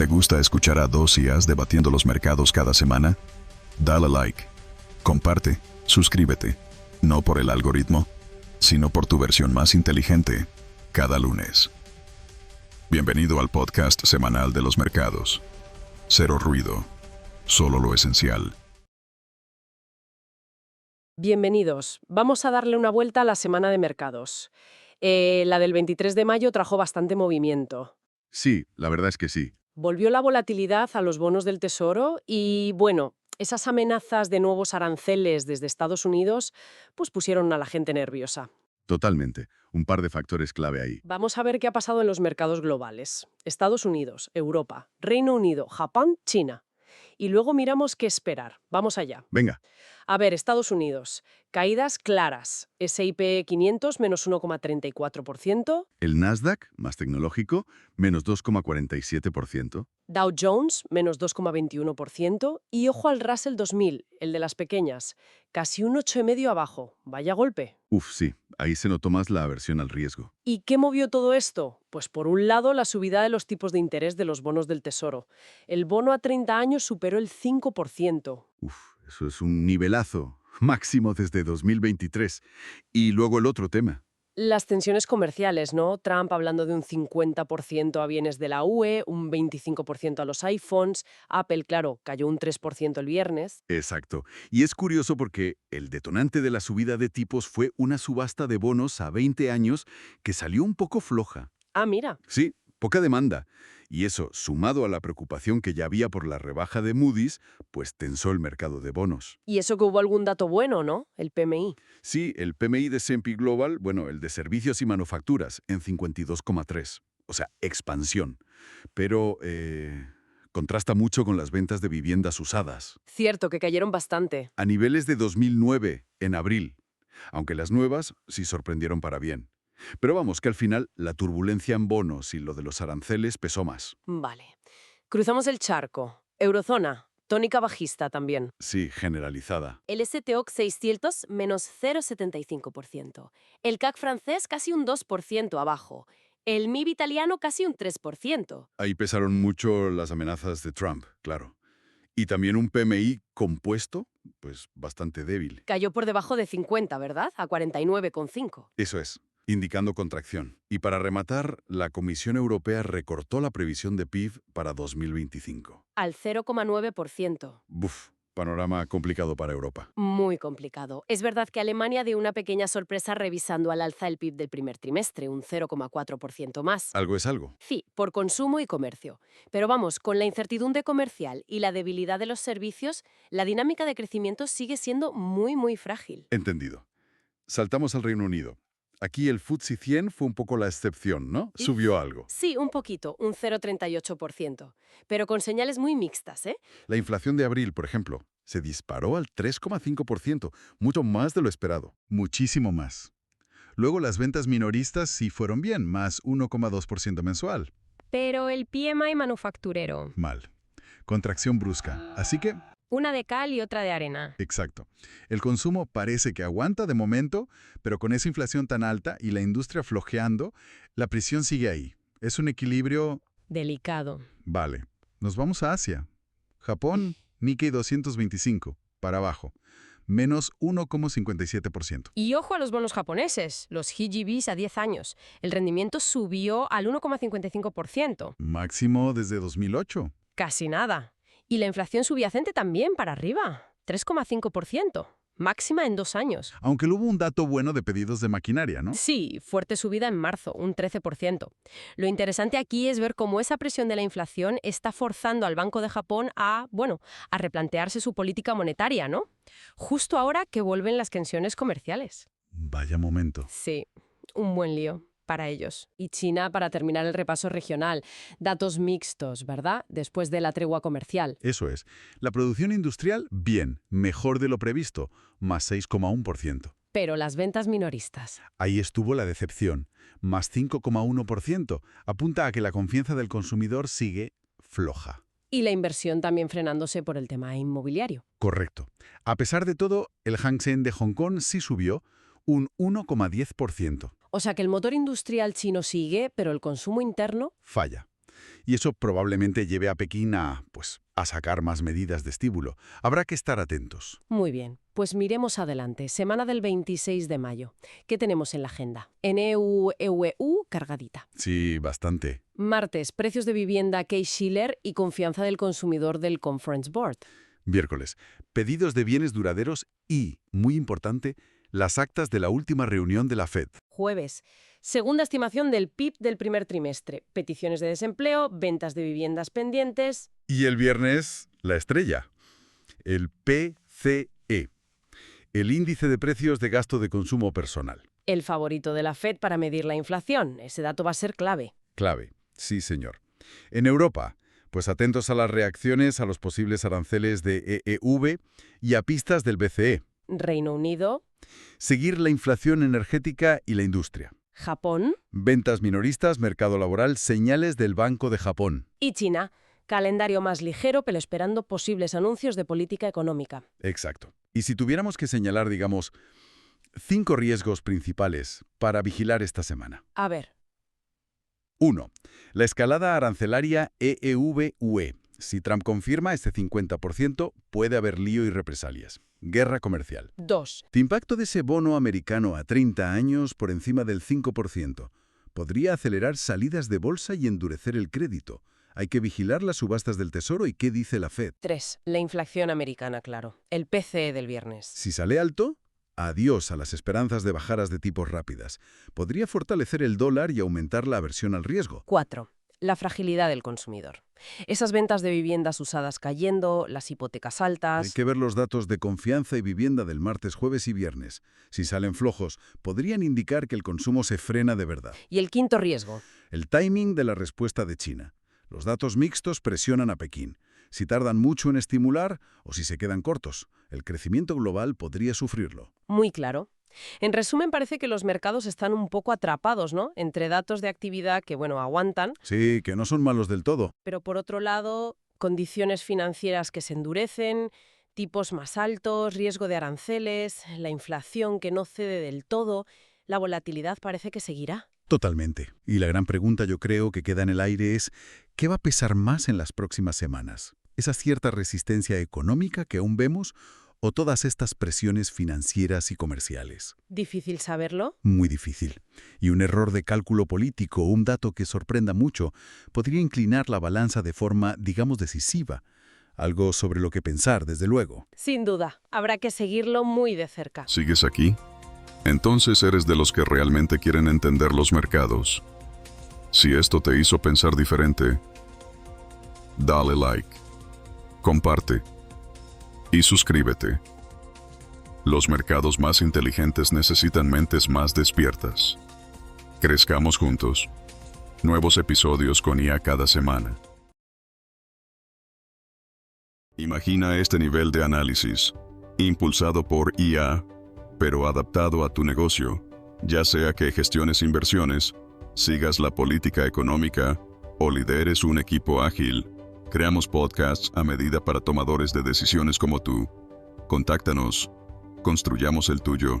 ¿Te gusta escuchar a dos IAs debatiendo los mercados cada semana? Dale like, comparte, suscríbete. No por el algoritmo, sino por tu versión más inteligente, cada lunes. Bienvenido al podcast semanal de los mercados. Cero ruido, solo lo esencial. Bienvenidos. Vamos a darle una vuelta a la semana de mercados. La del 23 de mayo trajo bastante movimiento. Sí, la verdad es que sí. Volvió la volatilidad a los bonos del Tesoro y, bueno, esas amenazas de nuevos aranceles desde Estados Unidos pues pusieron a la gente nerviosa. Totalmente. Un par de factores clave ahí. Vamos a ver qué ha pasado en los mercados globales. Estados Unidos, Europa, Reino Unido, Japón, China. Y luego miramos qué esperar. Vamos allá. Venga, A ver, Estados Unidos. Caídas claras. S&P 500 menos 1,34%. el Nasdaq, más tecnológico, menos 2,47%. Dow Jones menos 2,21%. Y ojo al Russell 2000, el de las pequeñas. Casi un 8,5% abajo. Vaya golpe. Uf, sí, ahí se notó más la aversión al riesgo. ¿Y qué movió todo esto? Pues por un lado la subida de los tipos de interés de los bonos del Tesoro. El bono a 30 años superó el 5%. Uf, eso es un nivelazo, máximo desde 2023. Y luego el otro tema. Las tensiones comerciales, ¿no? Trump hablando de un 50% a bienes de la UE, un 25% a los iPhones. Apple, claro, cayó un 3% el viernes. Exacto. Y es curioso porque el detonante de la subida de tipos fue una subasta de bonos a 20 años que salió un poco floja. Ah, mira. Sí, poca demanda. Y eso, sumado a la preocupación que ya había por la rebaja de Moody's, pues tensó el mercado de bonos. Y eso que hubo algún dato bueno, ¿no? El PMI. Sí, el PMI de S&P Global, bueno, el de servicios y manufacturas, en 52,3. O sea, expansión. Pero contrasta mucho con las ventas de viviendas usadas. Cierto que cayeron bastante. A niveles de 2009, en abril. Aunque las nuevas sí sorprendieron para bien. Pero vamos, que al final la turbulencia en bonos y lo de los aranceles pesó más. Vale. Cruzamos el charco. Eurozona. Tónica bajista también. Sí, generalizada. El STOXX 600 menos 0,75%. El CAC francés casi un 2% abajo. El MIB italiano casi un 3%. Ahí pesaron mucho las amenazas de Trump, claro. Y también un PMI compuesto, pues bastante débil. Cayó por debajo de 50, ¿verdad? A 49,5. Eso es, indicando contracción. Y para rematar, la Comisión Europea recortó la previsión de PIB para 2025. Al 0,9%. Buf, panorama complicado para Europa. Muy complicado. Es verdad que Alemania dio una pequeña sorpresa revisando al alza el PIB del primer trimestre, un 0,4% más. Algo es algo. Sí, por consumo y comercio. Pero vamos, con la incertidumbre comercial y la debilidad de los servicios, la dinámica de crecimiento sigue siendo muy frágil. Entendido. Saltamos al Reino Unido. Aquí el FTSE 100 fue un poco la excepción, ¿no? Subió algo. Sí, un poquito, un 0,38%. Pero con señales muy mixtas, ¿eh? La inflación de abril, por ejemplo, se disparó al 3,5%, mucho más de lo esperado. Muchísimo más. Luego las ventas minoristas sí fueron bien, más 1,2% mensual. Pero el PMI manufacturero, Mal. Contracción brusca. Así que, una de cal y otra de arena. exacto. El consumo parece que aguanta de momento, pero con esa inflación tan alta y la industria flojeando, la presión sigue ahí. Es un equilibrio. Delicado. Vale. Nos vamos a Asia. Japón, Nikkei 225, para abajo. Menos 1,57%. Y ojo a los bonos japoneses, los HGBs a 10 años. El rendimiento subió al 1,55%. Máximo desde 2008. Casi nada. Y la inflación subyacente también para arriba, 3,5%. Máxima en 2 años. Aunque hubo un dato bueno de pedidos de maquinaria, ¿no? Sí, fuerte subida en marzo, un 13%. Lo interesante aquí es ver cómo esa presión de la inflación está forzando al Banco de Japón a replantearse su política monetaria, ¿no? Justo ahora que vuelven las tensiones comerciales. Vaya momento. Sí, un buen lío para ellos. Y China, para terminar el repaso regional. Datos mixtos, ¿verdad? Después de la tregua comercial. Eso es. La producción industrial, bien, mejor de lo previsto, más 6,1%. Pero las ventas minoristas. Ahí estuvo la decepción, más 5,1%. Apunta a que la confianza del consumidor sigue floja. Y la inversión también frenándose por el tema inmobiliario. Correcto. A pesar de todo, el Hang Seng de Hong Kong sí subió un 1,10%. O sea que el motor industrial chino sigue, pero el consumo interno. Falla. y eso probablemente lleve a Pekín a sacar más medidas de estímulo. Habrá que estar atentos. Muy bien, pues miremos adelante. Semana del 26 de mayo. ¿Qué tenemos en la agenda? EU cargadita. Sí, bastante. Martes, precios de vivienda Case-Shiller y confianza del consumidor del Conference Board. Miércoles, pedidos de bienes duraderos y, muy importante, las actas de la última reunión de la Fed. Jueves, segunda estimación del PIB del primer trimestre. Peticiones de desempleo, ventas de viviendas pendientes. Y el viernes, la estrella, el PCE, el índice de precios de gasto de consumo personal. El favorito de la Fed para medir la inflación. Ese dato va a ser clave. Clave, sí señor. En Europa, pues atentos a las reacciones a los posibles aranceles de EEV y a pistas del BCE. Reino Unido. Seguir la inflación energética y la industria. Japón. Ventas minoristas, mercado laboral, señales del Banco de Japón. Y China. Calendario más ligero, pero esperando posibles anuncios de política económica. Exacto. Y si tuviéramos que señalar, digamos, 5 riesgos principales para vigilar esta semana. A ver. 1. La escalada arancelaria EEV-UE. Si Trump confirma este 50%, puede haber lío y represalias. Guerra comercial. 2. El impacto de ese bono americano a 30 años por encima del 5% podría acelerar salidas de bolsa y endurecer el crédito. Hay que vigilar las subastas del Tesoro y qué dice la Fed. 3. La inflación americana, claro. El PCE del viernes. Si sale alto, adiós a las esperanzas de bajadas de tipos rápidas. Podría fortalecer el dólar y aumentar la aversión al riesgo. 4. La fragilidad del consumidor. Esas ventas de viviendas usadas cayendo, las hipotecas altas. Hay que ver los datos de confianza y vivienda del martes, jueves y viernes. Si salen flojos, podrían indicar que el consumo se frena de verdad. Y el quinto riesgo. El timing de la respuesta de China. Los datos mixtos presionan a Pekín. Si tardan mucho en estimular o si se quedan cortos, el crecimiento global podría sufrirlo. Muy claro. En resumen, parece que los mercados están un poco atrapados, ¿no? Entre datos de actividad que, aguantan, Sí, que no son malos del todo. pero por otro lado, condiciones financieras que se endurecen, tipos más altos, riesgo de aranceles, la inflación que no cede del todo, la volatilidad parece que seguirá. Totalmente. Y la gran pregunta yo creo que queda en el aire es, ¿qué va a pesar más en las próximas semanas? ¿Esa cierta resistencia económica que aún vemos o todas estas presiones financieras y comerciales? ¿Difícil saberlo? Muy difícil. Y un error de cálculo político o un dato que sorprenda mucho podría inclinar la balanza de forma, digamos, decisiva. Algo sobre lo que pensar, desde luego. Sin duda. Habrá que seguirlo muy de cerca. ¿Sigues aquí? Entonces eres de los que realmente quieren entender los mercados. Si esto te hizo pensar diferente, dale like, comparte y suscríbete. Los mercados más inteligentes necesitan mentes más despiertas. Crezcamos juntos. Nuevos episodios con IA cada semana. Imagina este nivel de análisis, impulsado por IA, pero adaptado a tu negocio, ya sea que gestiones inversiones, sigas la política económica o lideres un equipo ágil. Creamos podcasts a medida para tomadores de decisiones como tú. Contáctanos, construyamos el tuyo.